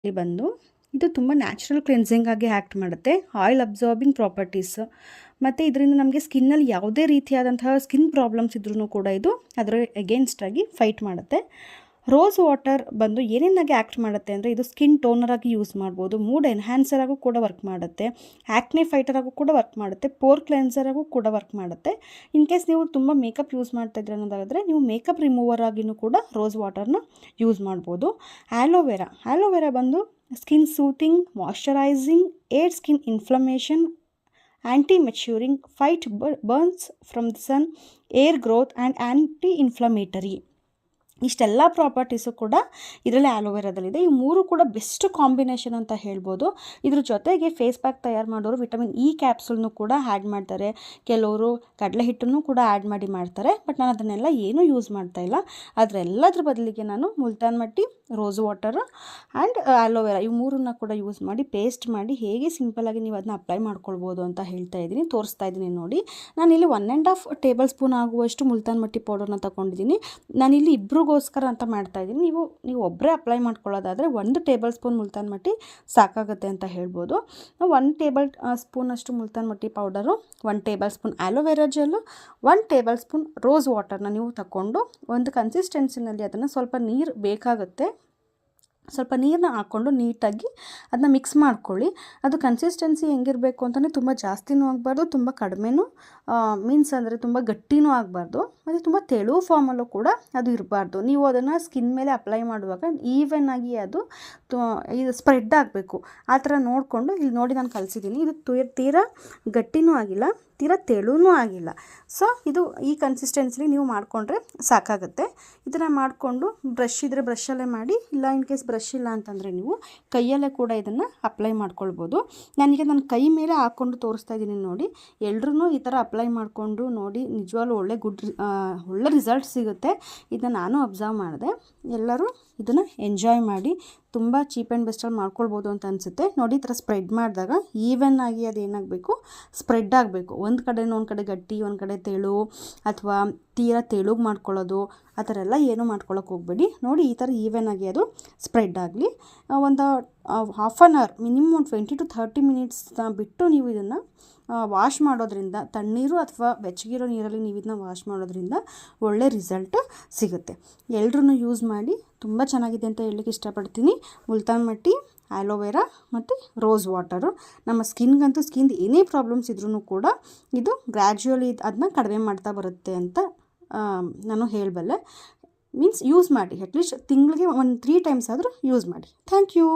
ಇಲ್ಲಿ ಬಂದು ಇದು ತುಂಬ ನ್ಯಾಚುರಲ್ ಕ್ಲೆನ್ಸಿಂಗ್ ಆಗಿ ಆ್ಯಕ್ಟ್ ಮಾಡುತ್ತೆ. ಆಯಿಲ್ ಅಬ್ಸಾರ್ಬಿಂಗ್ ಪ್ರಾಪರ್ಟೀಸ್ ಮತ್ತು ಇದರಿಂದ ನಮಗೆ ಸ್ಕಿನ್ನಲ್ಲಿ ಯಾವುದೇ ರೀತಿಯಾದಂತಹ ಸ್ಕಿನ್ ಪ್ರಾಬ್ಲಮ್ಸ್ ಇದ್ರೂ ಕೂಡ ಇದು ಅದರ ಅಗೇನ್ಸ್ಟ್ ಆಗಿ ಫೈಟ್ ಮಾಡುತ್ತೆ. ರೋಸ್ ವಾಟರ್ ಬಂದು ಏನೇನಾಗಿ ಆ್ಯಕ್ಟ್ ಮಾಡುತ್ತೆ ಅಂದರೆ ಇದು ಸ್ಕಿನ್ ಟೋನರ್ ಆಗಿ ಯೂಸ್ ಮಾಡ್ಬೋದು, ಮೂಡ್ ಎನ್ಹ್ಯಾನ್ಸರ್ ಆಗೂ ಕೂಡ ವರ್ಕ್ ಮಾಡುತ್ತೆ, ಆ್ಯಕ್ನೆ ಫೈಟರ್ ಆಗೂ ಕೂಡ ವರ್ಕ್ ಮಾಡುತ್ತೆ, ಪೋರ್ ಕ್ಲೆನ್ಸರ್ ಆಗೂ ಕೂಡ ವರ್ಕ್ ಮಾಡುತ್ತೆ. ಇನ್ ಕೇಸ್ ನೀವು ತುಂಬ ಮೇಕಪ್ ಯೂಸ್ ಮಾಡ್ತಾ ಇದ್ರೆ ಅನ್ನೋದಾದರೆ ನೀವು ಮೇಕಪ್ ರಿಮೂವರ್ ಆಗಿನೂ ಕೂಡ ರೋಸ್ ವಾಟರ್ನ ಯೂಸ್ ಮಾಡ್ಬೋದು. ಆ್ಯಲೋವೆರಾ ಬಂದು skin soothing, moisturising, aid skin inflammation, anti maturing, fight burns from the sun, hair growth and anti inflammatory. ಇಷ್ಟೆಲ್ಲ ಪ್ರಾಪರ್ಟೀಸು ಕೂಡ ಇದರಲ್ಲಿ ಆ್ಯಲೋವೆರಾದಲ್ಲಿದೆ. ಈ ಮೂರು ಕೂಡ ಬೆಸ್ಟ್ ಕಾಂಬಿನೇಷನ್ ಅಂತ ಹೇಳ್ಬೋದು. ಇದ್ರ ಜೊತೆಗೆ ಫೇಸ್ ಪ್ಯಾಕ್ ತಯಾರು ಮಾಡೋರು ವಿಟಮಿನ್ ಇ ಕ್ಯಾಪ್ಸೂಲ್ನು ಕೂಡ ಆ್ಯಡ್ ಮಾಡ್ತಾರೆ, ಕೆಲವರು ಕಡಲೆ ಹಿಟ್ಟನ್ನು ಕೂಡ ಆ್ಯಡ್ ಮಾಡಿ ಮಾಡ್ತಾರೆ. ಬಟ್ ನಾನು ಅದನ್ನೆಲ್ಲ ಏನೂ ಯೂಸ್ ಮಾಡ್ತಾ ಇಲ್ಲ. ಅದರೆಲ್ಲದ್ರ ಬದಲಿಗೆ ನಾನು ಮುಲ್ತಾನ್ ಮಟ್ಟಿ, ರೋಸ್ ವಾಟರ್ ಆ್ಯಂಡ್ ಆ್ಯಲೋವೆರಾ ಈ ಮೂರನ್ನ ಕೂಡ ಯೂಸ್ ಮಾಡಿ ಪೇಸ್ಟ್ ಮಾಡಿ ಹೇಗೆ ಸಿಂಪಲಾಗಿ ನೀವು ಅದನ್ನ ಅಪ್ಲೈ ಮಾಡ್ಕೊಳ್ಬೋದು ಅಂತ ತೋರಿಸ್ತಾ ಇದ್ದೀನಿ ನೋಡಿ. ನಾನಿಲ್ಲಿ 1.5 ಟೇಬಲ್ ಸ್ಪೂನ್ ಆಗುವಷ್ಟು ಮುಲ್ತಾನ್ ಮಟ್ಟಿ ಪೌಡರ್ನ ತೊಗೊಂಡಿದ್ದೀನಿ. ನಾನಿಲ್ಲಿ ಇಬ್ಬರಿಗೋಸ್ಕರ ಅಂತ ಮಾಡ್ತಾಯಿದ್ದೀನಿ. ನೀವು ಒಬ್ಬರೇ ಅಪ್ಲೈ ಮಾಡ್ಕೊಳ್ಳೋದಾದರೆ 1 ಟೇಬಲ್ ಸ್ಪೂನ್ ಮುಲ್ತಾನ್ ಮಟ್ಟಿ ಸಾಕಾಗುತ್ತೆ ಅಂತ ಹೇಳ್ಬೋದು. 1 ಟೇಬಲ್ ಸ್ಪೂನಷ್ಟು ಮುಲ್ತಾನ್ ಮಟ್ಟಿ powder, 1 tablespoon aloe vera gel, 1 tablespoon rose ವಾಟರ್ನ ನೀವು ತಗೊಂಡು ಒಂದು ಕನ್ಸಿಸ್ಟೆನ್ಸಿನಲ್ಲಿ ಅದನ್ನು ಸ್ವಲ್ಪ ನೀರು ಬೇಕಾಗುತ್ತೆ, ಸ್ವಲ್ಪ ನೀರನ್ನ ಹಾಕ್ಕೊಂಡು ನೀಟಾಗಿ ಅದನ್ನ ಮಿಕ್ಸ್ ಮಾಡ್ಕೊಳ್ಳಿ. ಅದು ಕನ್ಸಿಸ್ಟೆನ್ಸಿ ಹೆಂಗಿರಬೇಕು ಅಂತಲೇ ತುಂಬ ಜಾಸ್ತಿನೂ ಆಗಬಾರ್ದು, ತುಂಬ ಕಡಿಮೆನೂ ಮೀನ್ಸ್ ಅಂದರೆ ತುಂಬ ಗಟ್ಟಿನೂ ಆಗಬಾರ್ದು, ಮತ್ತು ತುಂಬ ತೆಳು ಫಾರ್ಮಲ್ಲೂ ಕೂಡ ಅದು ಇರಬಾರ್ದು. ನೀವು ಅದನ್ನು ಸ್ಕಿನ್ ಮೇಲೆ ಅಪ್ಲೈ ಮಾಡುವಾಗ ಈವನ್ ಆಗಿ ಅದು ಇದು ಸ್ಪ್ರೆಡ್ ಆಗಬೇಕು. ಆ ಥರ ನೋಡಿಕೊಂಡು ಇಲ್ಲಿ ನೋಡಿ ನಾನು ಕಲಿಸಿದ್ದೀನಿ. ಇದು ತೀರಾ ಗಟ್ಟಿನೂ ಆಗಿಲ್ಲ, ತೀರಾ ತೆಳುನೂ ಆಗಿಲ್ಲ. ಸೊ ಇದು ಈ ಕನ್ಸಿಸ್ಟೆನ್ಸಿಲಿ ನೀವು ಮಾಡಿಕೊಂಡ್ರೆ ಸಾಕಾಗುತ್ತೆ. ಇದನ್ನು ಮಾಡಿಕೊಂಡು ಬ್ರಷ್ ಇದ್ದರೆ ಬ್ರಷಲ್ಲೇ ಮಾಡಿ, ಇಲ್ಲ ಇನ್ ಕೇಸ್ ಬ್ರಷ್ ಇಲ್ಲ ಅಂತಂದರೆ ನೀವು ಕೈಯಲ್ಲೇ ಕೂಡ ಇದನ್ನು ಅಪ್ಲೈ ಮಾಡ್ಕೊಳ್ಬೋದು. ನಾನೀಗ ನನ್ನ ಕೈ ಮೇಲೆ ಹಾಕ್ಕೊಂಡು ತೋರಿಸ್ತಾ ಇದ್ದೀನಿ ನೋಡಿ. ಎಲ್ಲರೂ ಈ ಥರ ಅಪ್ಲೈ ಮಾಡಿಕೊಂಡು ನೋಡಿ, ನಿಜವಾಗ್ಲೂ ಒಳ್ಳೆ ರಿಸಲ್ಟ್ ಸಿಗುತ್ತೆ. ಇದನ್ನು ನಾನು ಅಬ್ಸರ್ವ್ ಮಾಡಿದೆ. ಎಲ್ಲರೂ ಇದನ್ನು ಎಂಜಾಯ್ ಮಾಡಿ ತುಂಬ ಚೀಪ್ ಆ್ಯಂಡ್ ಬೆಸ್ಟಲ್ಲಿ ಮಾಡ್ಕೊಳ್ಬೋದು ಅಂತ ಅನಿಸುತ್ತೆ ನೋಡಿ. ಈ ಥರ ಸ್ಪ್ರೆಡ್ ಮಾಡಿದಾಗ ಈವನ್ ಆಗಿ ಅದು ಏನಾಗಬೇಕು, ಸ್ಪ್ರೆಡ್ ಆಗಬೇಕು. ಒಂದು ಕಡೆ ಗಟ್ಟಿ, ಒಂದು ಕಡೆ ತೆಳು, ಅಥವಾ ತೀರಾ ತೆಳುಗೆ ಮಾಡ್ಕೊಳ್ಳೋದು ಆ ಥರ ಎಲ್ಲ ಏನೂ ಮಾಡ್ಕೊಳ್ಳೋಕೆ ಹೋಗಬೇಡಿ ನೋಡಿ. ಈ ಥರ ಈವನ್ ಆಗಿ ಅದು ಸ್ಪ್ರೆಡ್ ಆಗಲಿ. ಒಂದು half an hour minimum 20 to 30 minutes ಬಿಟ್ಟು ನೀವು ಇದನ್ನು ವಾಶ್ ಮಾಡೋದ್ರಿಂದ, ತಣ್ಣೀರು ಅಥವಾ ಬೆಚ್ಚಗಿರೋ ನೀರಲ್ಲಿ ನೀವು ಇದನ್ನ ವಾಶ್ ಮಾಡೋದ್ರಿಂದ ಒಳ್ಳೆ ರಿಸಲ್ಟ್ ಸಿಗುತ್ತೆ. ಎಲ್ಲರೂ ಯೂಸ್ ಮಾಡಿ, ತುಂಬ ಚೆನ್ನಾಗಿದೆ ಅಂತ ಹೇಳಲಿಕ್ಕೆ ಇಷ್ಟಪಡ್ತೀನಿ. ಮುಲ್ತಾನ್ ಮಟ್ಟಿ, ಆ್ಯಲೋವೆರಾ ಮತ್ತು ರೋಸ್ ವಾಟರು ನಮ್ಮ ಸ್ಕಿನ್ಗಂತೂ ಏನೇ ಪ್ರಾಬ್ಲಮ್ಸ್ ಇದ್ರೂ ಕೂಡ ಇದು ಗ್ರ್ಯಾಜುಯಲಿ ಅದನ್ನ ಕಡಿಮೆ ಮಾಡ್ತಾ ಬರುತ್ತೆ ಅಂತ ನಾನು ಹೇಳಬಲ್ಲೆ. ಮೀನ್ಸ್ ಯೂಸ್ ಮಾಡಿ, ಅಟ್ಲೀಸ್ಟ್ ತಿಂಗಳಿಗೆ 3 ಟೈಮ್ಸ್ ಆದರೂ ಯೂಸ್ ಮಾಡಿ. Thank you.